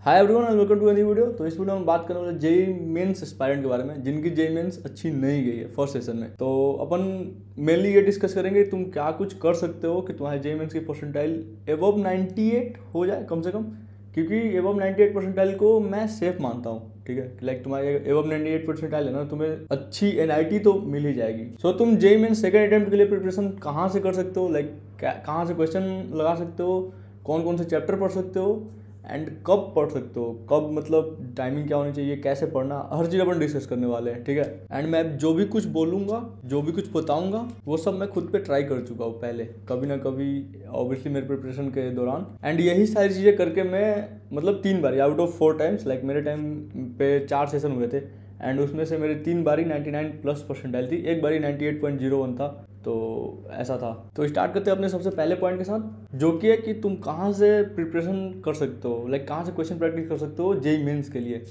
Hi everyone and welcome to a new video. तो इस video में बात करने वाले जेई मेंस एस्पायरेंट के बारे में जिनकी जेई मेंस अच्छी नहीं गई है फर्स्ट सेशन में। तो अपन मेनली ये डिस्कस करेंगे तुम क्या कुछ कर सकते हो कि तुम्हारे जेई मेंस की परसेंटाइल एबव 98 हो जाए कम से कम, क्योंकि एबव 98 परसेंटाइल को मैं सेफ मानता हूँ। ठीक है, लाइक तुम्हारे एबव 98 परसेंटाइल है ना, तुम्हें अच्छी एनआईटी तो मिल ही जाएगी। सो तुम जेई मेंस सेकंड अटेम्प्ट के लिए प्रिपरेशन कहाँ से कर सकते हो, लाइक कहाँ से क्वेश्चन लगा सकते हो, कौन कौन से चैप्टर पढ़ सकते हो एंड कब पढ़ सकते हो, कब मतलब टाइमिंग क्या होनी चाहिए, कैसे पढ़ना, हर चीज़ अपन डिस्कस करने वाले हैं। ठीक है, एंड मैं जो भी कुछ बोलूँगा, जो भी कुछ बताऊँगा, वो सब मैं खुद पे ट्राई कर चुका हूँ पहले, कभी ना कभी ऑब्वियसली मेरे प्रिपरेशन के दौरान। एंड यही सारी चीज़ें करके मैं मतलब 3 बार आउट ऑफ 4 टाइम्स, लाइक मेरे टाइम पे 4 सेशन हुए थे एंड उसमें से मेरी 3 बारी 99 प्लस परसेंटाइल थी, एक बारी 98.01 था। तो ऐसा था। तो स्टार्ट करते हैं अपने सबसे पहले पॉइंट के साथ, जो कि है कि तुम कहाँ से प्रिपरेशन कर सकते हो, लाइक कहाँ से क्वेश्चन प्रैक्टिस कर सकते हो जेई मेंस के लिए।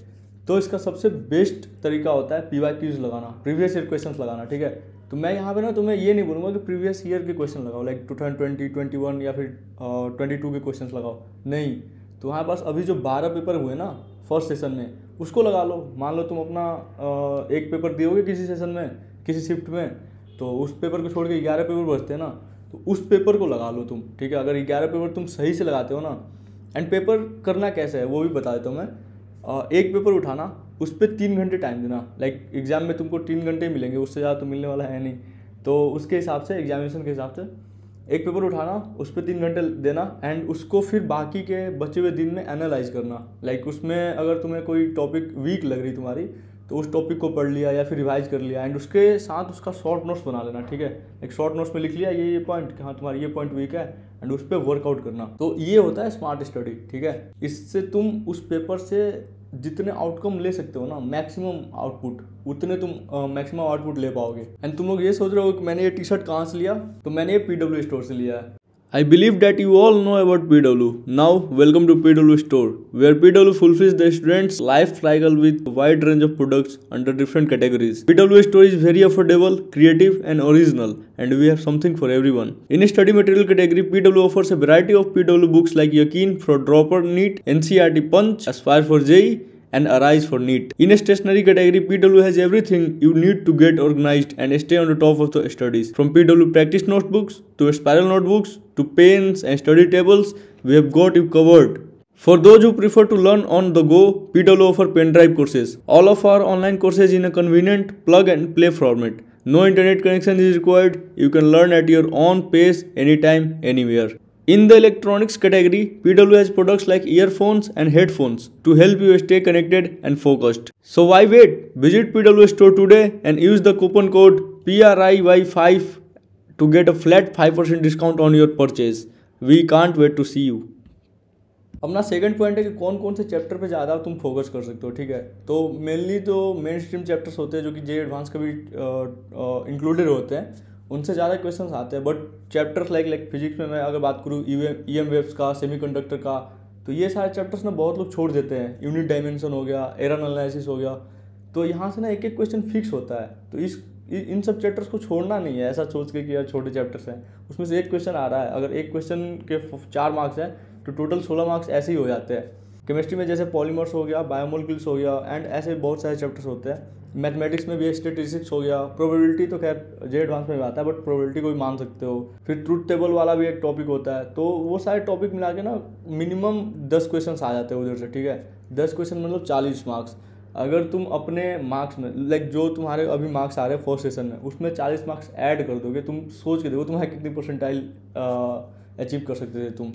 तो इसका सबसे बेस्ट तरीका होता है पीवाईक्यूज लगाना, प्रीवियस ईयर क्वेश्चंस लगाना। ठीक है, तो मैं यहाँ पे ना तुम्हें ये नहीं बोलूँगा कि प्रीवियस ईयर के क्वेश्चन लगाओ, लाइक 2020, 21 या फिर 22 के क्वेश्चन लगाओ। नहीं, तुम्हारे पास अभी जो 12 पेपर हुए ना फर्स्ट सेशन में, उसको लगा लो। मान लो तुम अपना एक पेपर दियोगे किसी सेशन में, किसी शिफ्ट में, तो उस पेपर को छोड़ के 11 पेपर बचते हैं ना, तो उस पेपर को लगा लो तुम। ठीक है, अगर 11 पेपर तुम सही से लगाते हो ना, एंड पेपर करना कैसे है वो भी बता देता हूँ मैं। एक पेपर उठाना, उस पर 3 घंटे टाइम देना, लाइक एग्जाम में तुमको 3 घंटे मिलेंगे, उससे ज़्यादा तो मिलने वाला है नहीं। तो उसके हिसाब से, एग्जामिनेशन के हिसाब से एक पेपर उठाना, उस पर 3 घंटे देना एंड उसको फिर बाकी के बचे हुए दिन में एनालाइज करना। लाइक उसमें अगर तुम्हें कोई टॉपिक वीक लग रही तुम्हारी, तो उस टॉपिक को पढ़ लिया या फिर रिवाइज कर लिया एंड उसके साथ उसका शॉर्ट नोट्स बना लेना। ठीक है, एक शॉर्ट नोट्स में लिख लिया ये पॉइंट कि हाँ तुम्हारा ये पॉइंट वीक है एंड उस पर वर्कआउट करना। तो ये होता है स्मार्ट स्टडी। ठीक है, इससे तुम उस पेपर से जितने आउटकम ले सकते हो ना, मैक्सिमम आउटपुट, उतने तुम मैक्सिमम आउटपुट ले पाओगे। एंड तुम लोग ये सोच रहे हो कि मैंने ये टी शर्ट कहाँ से लिया, तो मैंने ये PW स्टोर से लिया है। I believe that you all know about PW. Now, welcome to PW Store, where PW fulfills the student's life cycle with a wide range of products under different categories. PW Store is very affordable, creative, and original, and we have something for everyone. In a study material category, PW offers a variety of PW books like Yakin for Dropper, NEET, NCERT Punch, Aspire for JEE, and Arise for NEET. In a stationery category, PW has everything you need to get organized and stay on the top of the studies. From PW practice notebooks to spiral notebooks to pens and study tables, we have got you covered. For those who prefer to learn on the go, PW offer pen drive courses. All of our online courses in a convenient plug and play format. No internet connection is required. You can learn at your own pace anytime, anywhere. In the electronics category, PW has products like earphones and headphones to help you stay connected and focused. So why wait? Visit PW store today and use the coupon code PRIY5 to get a flat 5% discount on your purchase. We can't wait to see you. अपना second point है कि कौन कौन से chapter पे ज़्यादा तुम focus कर सकते हो। ठीक है, तो मेनली तो मेन स्ट्रीम चैप्टर्स होते हैं जो कि जे एडवांस का भी इंक्लूडेड होते हैं, उनसे ज़्यादा क्वेश्चंस आते हैं। बट चैप्टर्स लाइक फिजिक्स में मैं अगर बात करूँ EM वेव्स का, सेमीकंडक्टर का, तो ये सारे चैप्टर्स ना बहुत लोग छोड़ देते हैं। यूनिट डायमेंशन हो गया, एरर एनालिसिस हो गया, तो यहाँ से ना एक एक क्वेश्चन फिक्स होता है। तो इन सब चैप्टर्स को छोड़ना नहीं है ऐसा सोच के कि यार छोटे चैप्टर्स हैं, उसमें से एक क्वेश्चन आ रहा है, अगर एक क्वेश्चन के 4 मार्क्स हैं तो टोटल 16 मार्क्स ऐसे ही हो जाते हैं। केमिस्ट्री में जैसे पॉलीमर्स हो गया, बायोमोलिक्यूल्स हो गया, एंड ऐसे बहुत सारे चैप्टर्स होते हैं। मैथमेटिक्स में भी स्टैटिस्टिक्स हो गया, प्रोबेबिलिटी तो खैर जे एडवांस में भी आता है, बट प्रोबेबिलिटी को भी मान सकते हो। फिर ट्रूथ टेबल वाला भी एक टॉपिक होता है। तो वो सारे टॉपिक मिला के ना मिनिमम 10 क्वेश्चन आ जाते हैं उधर से। ठीक है, 10 क्वेश्चन मतलब 40 मार्क्स। अगर तुम अपने मार्क्स में लाइक जो तुम्हारे अभी मार्क्स आ रहे हैं फर्स्ट सेशन में, उसमें 40 मार्क्स ऐड कर दोगे, तुम सोच के देखो तुम्हारे कितनी परसेंटाइल अचीव कर सकते थे तुम।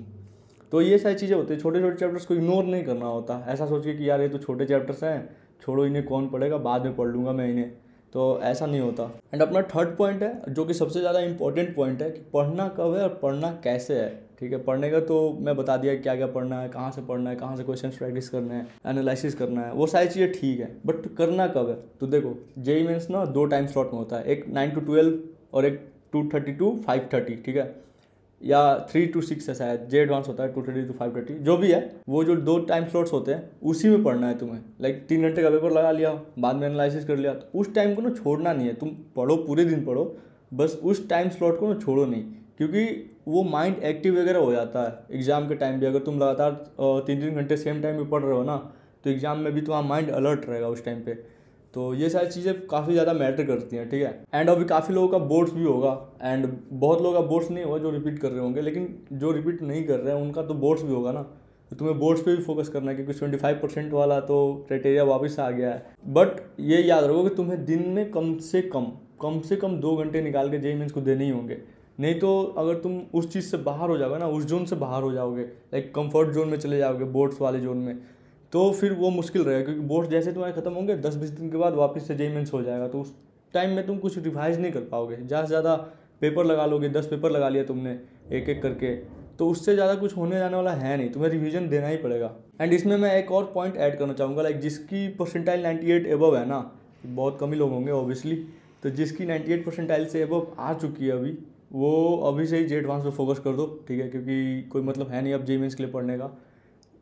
तो ये सारी चीज़ें होती है, छोटे छोटे चैप्टर्स को इग्नोर नहीं करना होता, ऐसा सोच के कि यार ये तो छोटे चैप्टर्स हैं, छोड़ो इन्हें कौन पढ़ेगा, बाद में पढ़ लूँगा मैं इन्हें, तो ऐसा नहीं होता। एंड अपना थर्ड पॉइंट है जो कि सबसे ज़्यादा इंपॉर्टेंट पॉइंट है कि पढ़ना कब है और पढ़ना कैसे है। ठीक है, पढ़ने का तो मैं बता दिया क्या क्या पढ़ना है, कहाँ से पढ़ना है, कहाँ से क्वेश्चन प्रैक्टिस करना है, एनालिसिस करना है, वो सारी चीज़ें ठीक है, बट करना कब है। तो देखो जेई मेंस ना 2 टाइम स्लॉट में होता है, एक 9 to 12 और एक 2:30 to 5:30। ठीक है, या 3 to 6 है शायद, जे एडवांस होता है 2:30 to 5:30, जो भी है। वो जो 2 टाइम स्लॉट्स होते हैं उसी में पढ़ना है तुम्हें। लाइक 3 घंटे का पेपर लगा लिया, बाद में एनालिसिस कर लिया, तो उस टाइम को ना छोड़ना नहीं है। तुम पढ़ो, पूरे दिन पढ़ो, बस उस टाइम स्लॉट को ना छोड़ो नहीं, क्योंकि वो माइंड एक्टिव वगैरह हो जाता है एग्ज़ाम के टाइम भी। अगर तुम लगातार 3-3 घंटे सेम टाइम पे पढ़ रहे हो ना, तो एग्ज़ाम में भी तुम्हारा माइंड अलर्ट रहेगा उस टाइम पे। तो ये सारी चीज़ें काफ़ी ज़्यादा मैटर करती हैं, ठीक है। एंड अभी काफ़ी लोगों का बोर्ड्स भी होगा, एंड बहुत लोगों का बोर्ड्स नहीं होगा जो रिपीट कर रहे होंगे, लेकिन जो रिपीट नहीं कर रहे हैं उनका तो बोर्ड्स भी होगा ना। तो तुम्हें बोर्ड्स पे भी फोकस करना है, क्योंकि 25% वाला तो क्राइटेरिया वापस आ गया है। बट ये याद रखो कि तुम्हें दिन में कम से कम 2 घंटे निकाल के जेईई मेंस को देने ही होंगे। नहीं तो अगर तुम उस चीज़ से बाहर हो जाओगे ना, उस जोन से बाहर हो जाओगे, लाइक कंफर्ट जोन में चले जाओगे, बोर्ड्स वाले जोन में, तो फिर वो मुश्किल रहेगा। क्योंकि बोर्ड्स जैसे तुम्हारे खत्म होंगे 10-20 दिन के बाद वापस से जेईई मेंस हो जाएगा, तो उस टाइम में तुम कुछ रिवाइज नहीं कर पाओगे। ज़्यादा से ज़्यादा पेपर लगा लोगे, 10 पेपर लगा लिया तुमने एक एक करके, तो उससे ज़्यादा कुछ होने जाने वाला है नहीं, तुम्हें रिवीजन देना ही पड़ेगा। एंड इसमें मैं एक और पॉइंट ऐड करना चाहूँगा, लाइक जिसकी परसेंटाइल 98 एबव है ना, बहुत कम ही लोग होंगे ऑब्वियसली, तो जिसकी 98 परसेंटाइल से एबव आ चुकी है अभी, वो अभी से ही जेई एडवांस पे फोकस कर दो, ठीक है। क्योंकि कोई मतलब है नहीं अब जेईई मेंस के लिए पढ़ने का।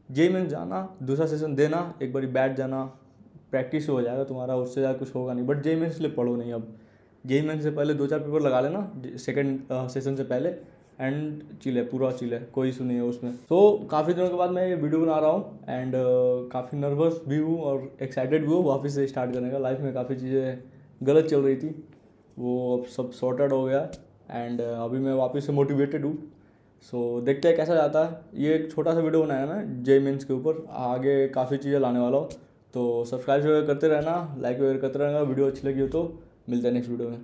जेईई मेंस जाना, दूसरा सेशन देना, एक बारी बैठ जाना, प्रैक्टिस हो जाएगा तुम्हारा, उससे ज़्यादा कुछ होगा नहीं। बट जेईई मेंस के लिए पढ़ो नहीं अब। जेईई मेंस से पहले 2-4 पेपर लगा लेना सेकंड सेशन से पहले, एंड चिल है, पूरा चिल है, कोई इशू नहीं है उसमें। तो काफ़ी दिनों के बाद मैं ये वीडियो बना रहा हूँ, एंड काफ़ी नर्वस भी हूँ और एक्साइटेड भी हूँ वापस से स्टार्ट करने का। लाइफ में काफ़ी चीज़ें गलत चल रही थी, वो अब सब सॉर्टेड हो गया, एंड अभी मैं वापस से मोटिवेटेड हूँ। सो देखते हैं कैसा जाता है। ये एक छोटा सा वीडियो बनाया मैं जेईई मेंस के ऊपर, आगे काफ़ी चीज़ें लाने वाला हूँ। तो सब्सक्राइब वगैरह करते रहना, लाइक वगैरह करते रहना, वीडियो अच्छी लगी हो तो। मिलते हैं नेक्स्ट वीडियो में।